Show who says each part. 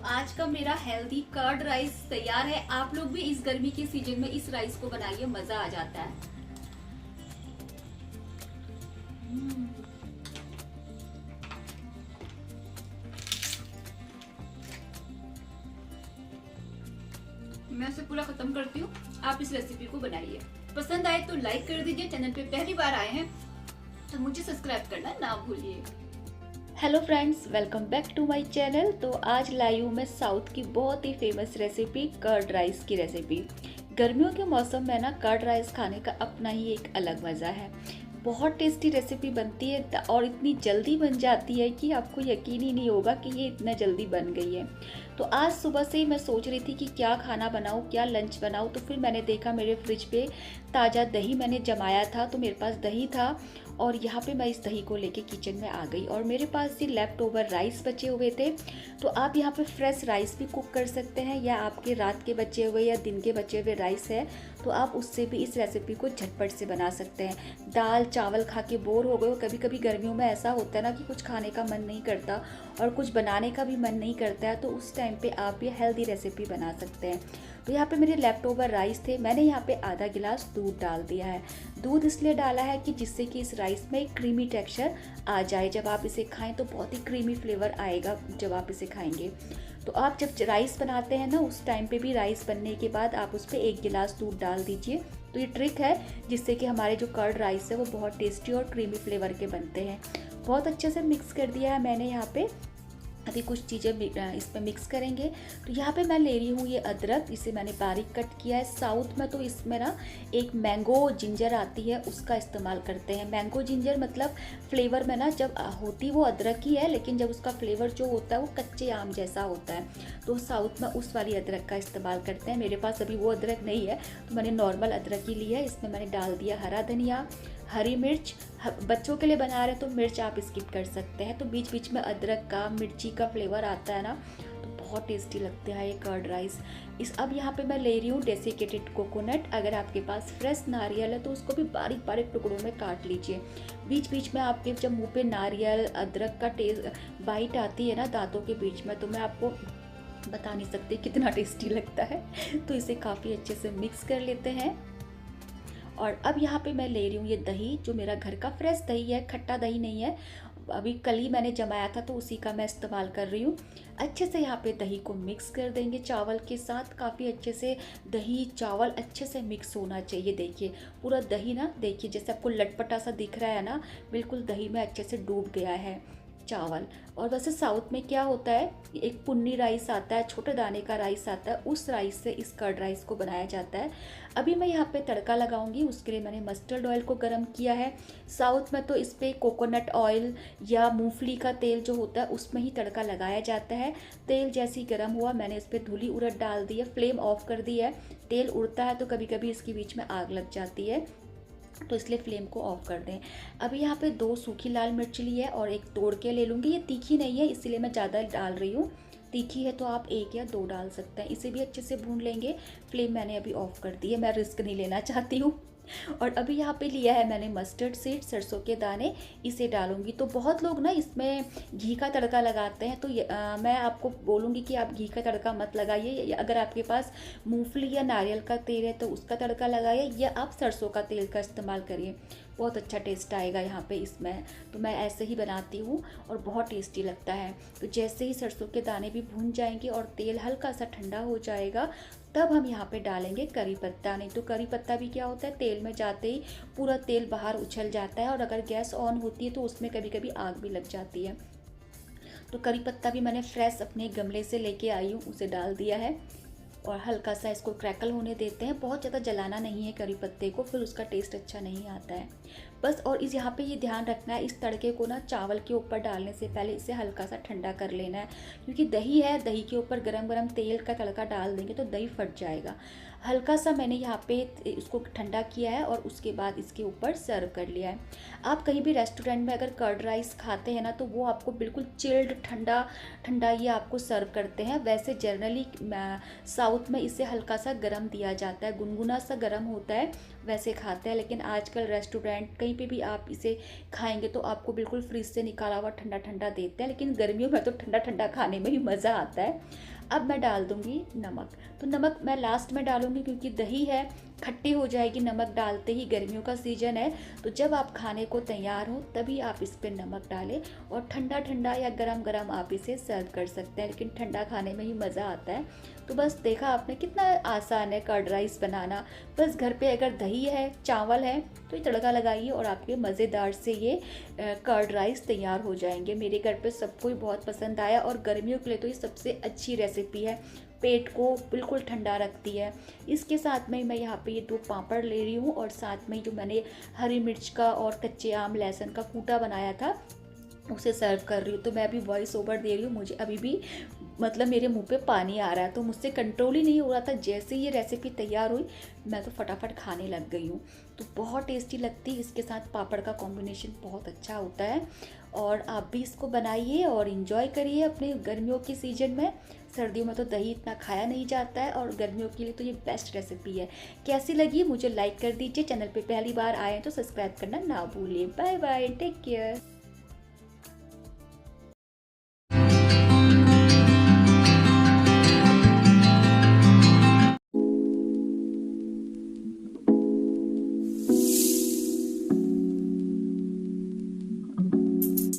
Speaker 1: आज का मेरा हेल्दी कर्ड राइस तैयार है। आप लोग भी इस गर्मी के सीजन में इस राइस को बनाइए, मजा आ जाता है। मैं इसे पूरा खत्म करती हूँ, आप इस रेसिपी को बनाइए। पसंद आए तो लाइक कर दीजिए। चैनल पे पहली बार आए हैं तो मुझे सब्सक्राइब करना ना भूलिए।
Speaker 2: Hello friends, welcome back to my channel. तो आज लाई हूँ मैं साउथ की बहुत ही फेमस रेसिपी कर्ड राइस की रेसिपी। गर्मियों के मौसम में ना कर्ड राइस खाने का अपना ही एक अलग मज़ा है। बहुत टेस्टी रेसिपी बनती है और इतनी जल्दी बन जाती है कि आपको यकीन ही नहीं होगा कि ये इतना जल्दी बन गई है। तो आज सुबह से ही मैं सोच रही थी कि क्या खाना बनाऊँ, क्या लंच बनाऊँ। तो फिर मैंने देखा मेरे फ्रिज पे ताज़ा दही मैंने जमाया था, तो मेरे पास दही था और यहाँ पे मैं इस दही को लेके किचन में आ गई। और मेरे पास ये लेफ्ट ओवर राइस बचे हुए थे, तो आप यहाँ पे फ्रेश राइस भी कुक कर सकते हैं, या आपके रात के बचे हुए या दिन के बचे हुए राइस है तो आप उससे भी इस रेसिपी को झटपट से बना सकते हैं। दाल चावल खा के बोर हो गए हो, कभी कभी गर्मियों में ऐसा होता है ना कि कुछ खाने का मन नहीं करता और कुछ बनाने का भी मन नहीं करता है, तो उस टाइम पे आप ये हेल्दी रेसिपी बना सकते हैं। तो यहाँ पे मेरे लेफ्ट ओवर राइस थे, मैंने यहाँ पे आधा गिलास दूध डाल दिया है। दूध इसलिए डाला है कि जिससे कि इस राइस में एक क्रीमी टेक्सचर आ जाए। जब आप इसे खाएं तो बहुत ही क्रीमी फ्लेवर आएगा जब आप इसे खाएंगे। तो आप जब राइस बनाते हैं ना, उस टाइम पे भी राइस बनने के बाद आप उस पर 1 गिलास दूध डाल दीजिए। तो ये ट्रिक है जिससे कि हमारे जो कर्ड राइस है वो बहुत टेस्टी और क्रीमी फ्लेवर के बनते हैं। बहुत अच्छे से मिक्स कर दिया है मैंने यहाँ पे। अभी कुछ चीज़ें इसमें मिक्स करेंगे। तो यहाँ पे मैं ले रही हूँ ये अदरक, इसे मैंने बारीक कट किया है। साउथ में तो इसमें ना एक मैंगो जिंजर आती है, उसका इस्तेमाल करते हैं। मैंगो जिंजर मतलब फ्लेवर में ना जब होती वो अदरक ही है, लेकिन जब उसका फ्लेवर जो होता है वो कच्चे आम जैसा होता है, तो साउथ में उस वाली अदरक का इस्तेमाल करते हैं। मेरे पास अभी वो अदरक नहीं है तो मैंने नॉर्मल अदरक ही ली है। इसमें मैंने डाल दिया हरा धनिया, हरी मिर्च। बच्चों के लिए बना रहे तो मिर्च आप स्किप कर सकते हैं। तो बीच बीच में अदरक का मिर्ची का फ्लेवर आता है ना, तो बहुत टेस्टी लगता है ये कर्ड राइस। अब यहाँ पे मैं ले रही हूँ डेसिकेटेड कोकोनट। अगर आपके पास फ्रेश नारियल है तो उसको भी बारीक बारीक टुकड़ों में काट लीजिए। बीच बीच में आपके जब मुँह पे नारियल अदरक का टेस्ट बाइट आती है ना दांतों के बीच में, तो मैं आपको बता नहीं सकती कितना टेस्टी लगता है। तो इसे काफ़ी अच्छे से मिक्स कर लेते हैं। और अब यहाँ पे मैं ले रही हूँ ये दही, जो मेरा घर का फ्रेश दही है, खट्टा दही नहीं है। अभी कल ही मैंने जमाया था तो उसी का मैं इस्तेमाल कर रही हूँ। अच्छे से यहाँ पे दही को मिक्स कर देंगे चावल के साथ। काफ़ी अच्छे से दही चावल अच्छे से मिक्स होना चाहिए। देखिए पूरा दही ना, देखिए जैसे आपको लटपटा सा दिख रहा है ना, बिल्कुल दही में अच्छे से डूब गया है चावल। और वैसे साउथ में क्या होता है, एक पुन्नी राइस आता है, छोटे दाने का राइस आता है, उस राइस से इस कर्ड राइस को बनाया जाता है। अभी मैं यहाँ पे तड़का लगाऊंगी, उसके लिए मैंने मस्टर्ड ऑयल को गर्म किया है। साउथ में तो इस पर कोकोनट ऑयल या मूंगफली का तेल जो होता है उसमें ही तड़का लगाया जाता है। तेल जैसे ही गर्म हुआ मैंने इस पर धुली उड़द डाल दी है, फ्लेम ऑफ कर दी है। तेल उड़ता है तो कभी कभी इसके बीच में आग लग जाती है, तो इसलिए फ्लेम को ऑफ कर दें। अभी यहाँ पे 2 सूखी लाल मिर्च ली है और एक तोड़ के ले लूँगी। ये तीखी नहीं है इसलिए मैं ज़्यादा डाल रही हूँ, तीखी है तो आप 1 या 2 डाल सकते हैं। इसे भी अच्छे से भून लेंगे। फ्लेम मैंने अभी ऑफ कर दी है, मैं रिस्क नहीं लेना चाहती हूँ। और अभी यहाँ पे लिया है मैंने मस्टर्ड सीड, सरसों के दाने, इसे डालूंगी। तो बहुत लोग ना इसमें घी का तड़का लगाते हैं, तो मैं आपको बोलूँगी कि आप घी का तड़का मत लगाइए। अगर आपके पास मूंगफली या नारियल का तेल है तो उसका तड़का लगाइए, या आप सरसों का तेल का इस्तेमाल करिए, बहुत अच्छा टेस्ट आएगा यहाँ पे इसमें। तो मैं ऐसे ही बनाती हूँ और बहुत टेस्टी लगता है। तो जैसे ही सरसों के दाने भी भून जाएंगे और तेल हल्का सा ठंडा हो जाएगा, तब हम यहाँ पे डालेंगे करी पत्ता। नहीं तो करी पत्ता भी क्या होता है, तेल में जाते ही पूरा तेल बाहर उछल जाता है, और अगर गैस ऑन होती है तो उसमें कभी कभी आग भी लग जाती है। तो करी पत्ता भी मैंने फ्रेश अपने गमले से लेके आई हूँ, उसे डाल दिया है। और हल्का सा इसको क्रैकल होने देते हैं, बहुत ज़्यादा जलाना नहीं है करी पत्ते को, फिर उसका टेस्ट अच्छा नहीं आता है बस। और इस यहाँ पे ये ध्यान रखना है, इस तड़के को ना चावल के ऊपर डालने से पहले इसे हल्का सा ठंडा कर लेना है, क्योंकि दही है, दही के ऊपर गरम गरम तेल का तड़का डाल देंगे तो दही फट जाएगा। हल्का सा मैंने यहाँ पे इसको ठंडा किया है और उसके बाद इसके ऊपर सर्व कर लिया है। आप कहीं भी रेस्टोरेंट में अगर कर्ड राइस खाते हैं ना, तो वो आपको बिल्कुल चिल्ड ठंडा ठंडा ये आपको सर्व करते हैं। वैसे जनरली साउथ में इसे हल्का सा गरम दिया जाता है, गुनगुना सा गरम होता है, वैसे खाते हैं। लेकिन आजकल रेस्टोरेंट कहीं पे भी आप इसे खाएंगे तो आपको बिल्कुल फ्रिज से निकाला हुआ ठंडा ठंडा देते हैं। लेकिन गर्मियों में तो ठंडा ठंडा खाने में ही मज़ा आता है। अब मैं डाल दूंगी नमक। तो नमक मैं लास्ट में डालूंगी क्योंकि दही है, खट्टी हो जाएगी नमक डालते ही, गर्मियों का सीज़न है। तो जब आप खाने को तैयार हो तभी आप इस पर नमक डालें, और ठंडा ठंडा या गरम गरम आप इसे सर्व कर सकते हैं, लेकिन ठंडा खाने में ही मज़ा आता है। तो बस देखा आपने कितना आसान है कर्ड राइस बनाना। बस घर पे अगर दही है, चावल है, तो ये तड़का लगाइए और आपके मज़ेदार से ये कर्ड राइस तैयार हो जाएंगे। मेरे घर पे सबको ही बहुत पसंद आया, और गर्मियों के लिए तो ये सबसे अच्छी रेसिपी है, पेट को बिल्कुल ठंडा रखती है। इसके साथ में मैं यहाँ पे ये 2 पापड़ ले रही हूँ, और साथ में जो मैंने हरी मिर्च का और कच्चे आम लहसुन का कूटा बनाया था उसे सर्व कर रही हूँ। तो मैं अभी वॉइस ओवर दे रही हूँ, मुझे अभी भी मतलब मेरे मुंह पे पानी आ रहा है, तो मुझसे कंट्रोल ही नहीं हो रहा था। जैसे ही ये रेसिपी तैयार हुई मैं तो फटाफट खाने लग गई हूँ। तो बहुत टेस्टी लगती है, इसके साथ पापड़ का कॉम्बिनेशन बहुत अच्छा होता है। और आप भी इसको बनाइए और इन्जॉय करिए अपने गर्मियों के सीजन में। सर्दियों में तो दही इतना खाया नहीं जाता है, और गर्मियों के लिए तो ये बेस्ट रेसिपी है। कैसी लगी मुझे लाइक कर दीजिए, चैनल पे पहली बार आए हैं तो सब्सक्राइब करना ना भूलिए। Bye bye, take care.